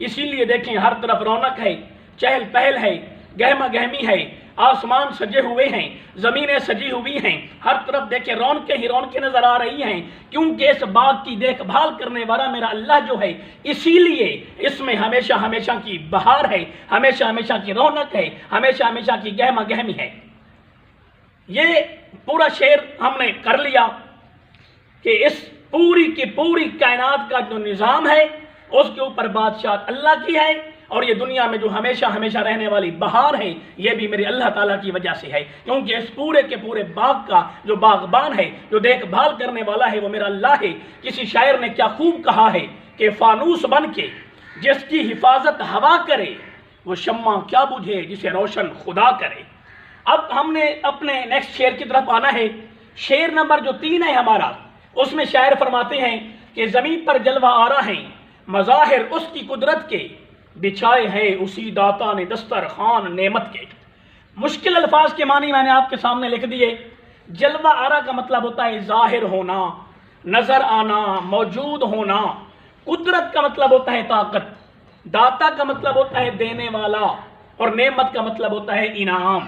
اسی لیے دیکھیں ہر طرف رونق ہے، چہل پہل ہے، گہما گہمی ہے، آسمان سجے ہوئے ہیں، زمینیں سجی ہوئی ہیں، ہر طرف دیکھیں رونقیں ہی رونقیں نظر آ رہی ہیں، کیونکہ اس باغ کی دیکھ بھال کرنے والا میرا اللہ جو ہے، اسی لیے اس میں ہمیشہ ہمیشہ کی بہار ہے، ہمیشہ ہمیشہ کی رونق ہے، ہمیشہ ہمیشہ کی گہما گہمی ہے۔ یہ پورا شعر ہم نے کر لیا کہ اس پوری کی پوری کائنات کا جو نظام ہے اس کے اوپر بادشاہت اللہ کی ہے، اور یہ دنیا میں جو ہمیشہ ہمیشہ رہنے والی بہار ہے یہ بھی میرے اللہ تعالیٰ کی وجہ سے ہے، کیونکہ اس پورے کے پورے باغ کا جو باغبان ہے، جو دیکھ بھال کرنے والا ہے وہ میرا اللہ ہے۔ کسی شاعر نے کیا خوب کہا ہے کہ فانوس بن کے جس کی حفاظت ہوا کرے، وہ شمع کیا بجھے جسے روشن خدا کرے۔ اب ہم نے اپنے نیکسٹ شعر کی طرف آنا ہے۔ شعر نمبر جو 3 ہے ہمارا، اس میں شاعر فرماتے ہیں کہ زمین پر جلوہ آرا ہیں مظاہر اس کی قدرت کے، بچھائے ہیں اسی داتا نے دسترخوان نعمت کے۔ مشکل الفاظ کے معنی میں نے آپ کے سامنے لکھ دیے۔ جلوہ آرا کا مطلب ہوتا ہے ظاہر ہونا، نظر آنا، موجود ہونا۔ قدرت کا مطلب ہوتا ہے طاقت، داتا کا مطلب ہوتا ہے دینے والا، اور نعمت کا مطلب ہوتا ہے انعام۔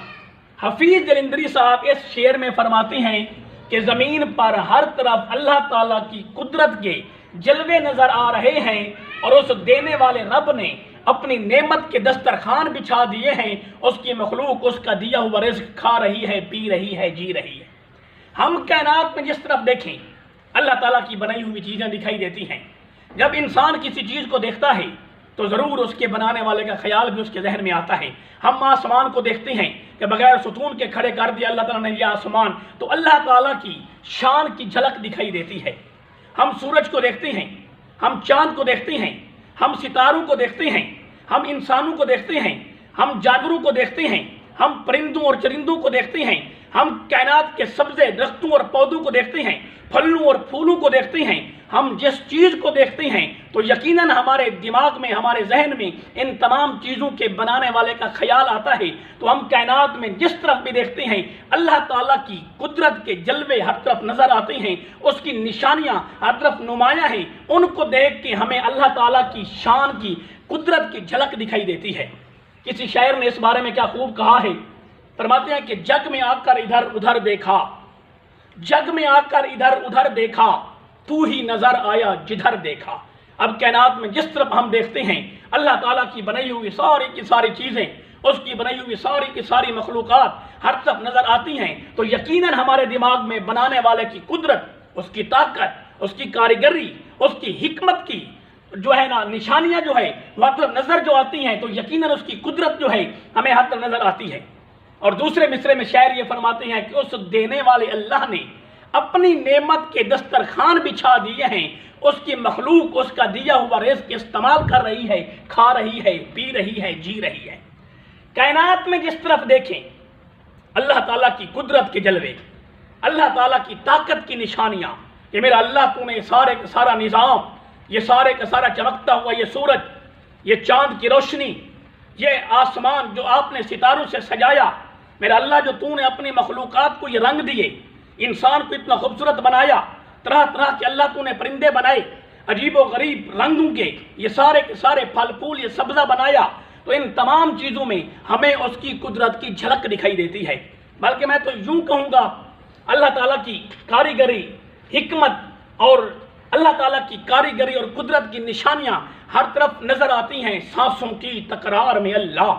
حفیظ جلندری صاحب اس شعر میں فرماتے ہیں کہ زمین پر ہر طرف اللہ تعالیٰ کی قدرت کے جلوے نظر آ رہے ہیں، اور اس دینے والے رب نے اپنی نعمت کے دسترخوان بچھا دیے ہیں۔ اس کی مخلوق اس کا دیا ہوا رزق کھا رہی ہے، پی رہی ہے، جی رہی ہے۔ ہم کائنات میں جس طرف دیکھیں اللہ تعالیٰ کی بنائی ہوئی چیزیں دکھائی دیتی ہیں۔ جب انسان کسی چیز کو دیکھتا ہے تو ضرور اس کے بنانے والے کا خیال بھی اس کے ذہن میں آتا ہے۔ ہم آسمان کو دیکھتے ہیں کہ بغیر ستون کے کھڑے کر دیا اللہ تعالیٰ نے یہ آسمان، تو اللہ تعالیٰ کی شان کی جھلک دکھائی دیتی ہے۔ ہم سورج کو دیکھتے ہیں، ہم چاند کو دیکھتے ہیں، ہم ستاروں کو دیکھتے ہیں، ہم انسانوں کو دیکھتے ہیں، ہم جانوروں کو دیکھتے ہیں، ہم پرندوں اور چرندوں کو دیکھتے ہیں، ہم کائنات کے سبزے درختوں اور پودوں کو دیکھتے ہیں، پھلوں اور پھولوں کو دیکھتے ہیں۔ ہم جس چیز کو دیکھتے ہیں تو یقیناً ہمارے دماغ میں، ہمارے ذہن میں ان تمام چیزوں کے بنانے والے کا خیال آتا ہے۔ تو ہم کائنات میں جس طرف بھی دیکھتے ہیں اللہ تعالیٰ کی قدرت کے جلوے ہر طرف نظر آتے ہیں، اس کی نشانیاں ہر طرف نمایاں ہیں۔ ان کو دیکھ کے ہمیں اللہ تعالیٰ کی شان کی، قدرت کی جھلک دکھائی دیتی ہے۔ کسی شاعر نے اس بارے میں کیا خوب کہا ہے، فرماتے ہیں کہ جگ میں آ کر ادھر ادھر دیکھا، جگ میں آ کر ادھر ادھر دیکھا، تو ہی نظر آیا جدھر دیکھا۔ اب کائنات میں جس طرف ہم دیکھتے ہیں اللہ تعالیٰ کی بنائی ہوئی ساری کی ساری چیزیں، اس کی بنائی ہوئی ساری کی ساری مخلوقات ہر طرف نظر آتی ہیں، تو یقیناً ہمارے دماغ میں بنانے والے کی قدرت، اس کی طاقت، اس کی کاریگری، اس کی حکمت کی جو ہے نا نشانیاں جو ہے وہ ہر طرف نظر جو آتی ہیں، تو یقیناً اس کی قدرت جو ہے ہمیں ہر طرف نظر آتی ہے۔ اور دوسرے مصرے میں شاعر یہ فرماتے ہیں کہ اس دینے والے اللہ نے اپنی نعمت کے دسترخوان بچھا دیے ہیں، اس کی مخلوق اس کا دیا ہوا رزق استعمال کر رہی ہے، کھا رہی ہے، پی رہی ہے، جی رہی ہے۔ کائنات میں جس طرف دیکھیں اللہ تعالیٰ کی قدرت کے جلوے، اللہ تعالیٰ کی طاقت کی نشانیاں، کہ میرا اللہ تو نے سارے کا سارا نظام، یہ سارے کا سارا چمکتا ہوا یہ سورج، یہ چاند کی روشنی، یہ آسمان جو آپ نے ستاروں سے سجایا، میرا اللہ جو تو نے اپنی مخلوقات کو یہ رنگ دیے، انسان کو اتنا خوبصورت بنایا، طرح طرح کے اللہ تو نے پرندے بنائے عجیب و غریب رنگوں کے، یہ سارے کے سارے پھل پھول، یہ سبزہ بنایا، تو ان تمام چیزوں میں ہمیں اس کی قدرت کی جھلک دکھائی دیتی ہے۔ بلکہ میں تو یوں کہوں گا اللہ تعالیٰ کی کاریگری، حکمت اور اللہ تعالیٰ کی کاریگری اور قدرت کی نشانیاں ہر طرف نظر آتی ہیں۔ سانسوں کی تکرار میں اللہ،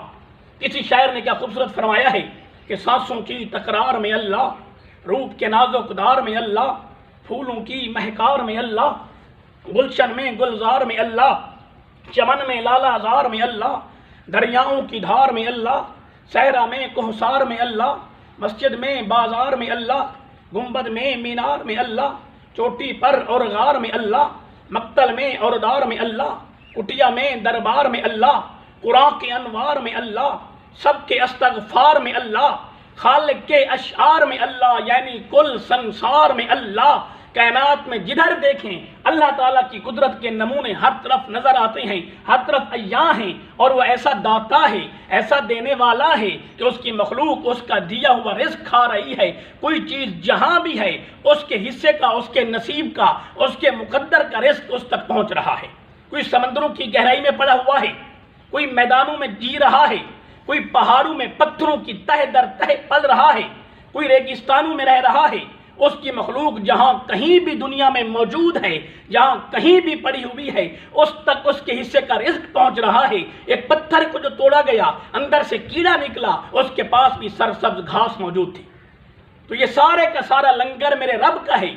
کسی شاعر نے کیا خوبصورت فرمایا ہے کہ سانسوں کی تکرار میں اللہ، روپ کے نازک دار میں اللہ، پھولوں کی مہکار میں اللہ، گلشن میں گلزار میں اللہ، چمن میں لالا زار میں اللہ، دریاؤں کی دھار میں اللہ، صحرا میں کوہسار میں اللہ، مسجد میں بازار میں اللہ، گنبد میں مینار میں اللہ، چوٹی پر اور غار میں اللہ، مقتل میں اور دار میں اللہ، کٹیا میں دربار میں اللہ، قرآن کے انوار میں اللہ، سب کے استغفار میں اللہ، خالق کے اشعار میں اللہ، یعنی کل سنسار میں اللہ۔ کائنات میں جدھر دیکھیں اللہ تعالیٰ کی قدرت کے نمونے ہر طرف نظر آتے ہیں، ہر طرف عیاں ہیں، اور وہ ایسا داتا ہے، ایسا دینے والا ہے کہ اس کی مخلوق اس کا دیا ہوا رزق کھا رہی ہے۔ کوئی چیز جہاں بھی ہے اس کے حصے کا، اس کے نصیب کا، اس کے مقدر کا رزق اس تک پہنچ رہا ہے۔ کوئی سمندروں کی گہرائی میں پڑا ہوا ہے، کوئی میدانوں میں جی رہا ہے، کوئی پہاڑوں میں پتھروں کی تہ در تہ پل رہا ہے، کوئی ریگستانوں میں رہ رہا ہے، اس کی مخلوق جہاں کہیں بھی دنیا میں موجود ہے، جہاں کہیں بھی پڑی ہوئی ہے، اس تک اس کے حصے کا رزق پہنچ رہا ہے۔ ایک پتھر کو جو توڑا گیا، اندر سے کیڑا نکلا، اس کے پاس بھی سرسبز گھاس موجود تھی۔ تو یہ سارے کا سارا لنگر میرے رب کا ہے،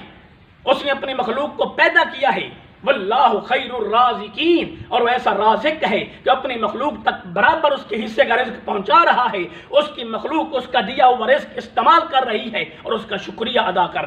اس نے اپنی مخلوق کو پیدا کیا ہے۔ واللہ خیر الرازقین، اور وہ ایسا رازق ہے جو اپنی مخلوق تک برابر اس کے حصے کا رزق پہنچا رہا ہے۔ اس کی مخلوق اس کا دیا ہوا رزق استعمال کر رہی ہے اور اس کا شکریہ ادا کر رہی ہے۔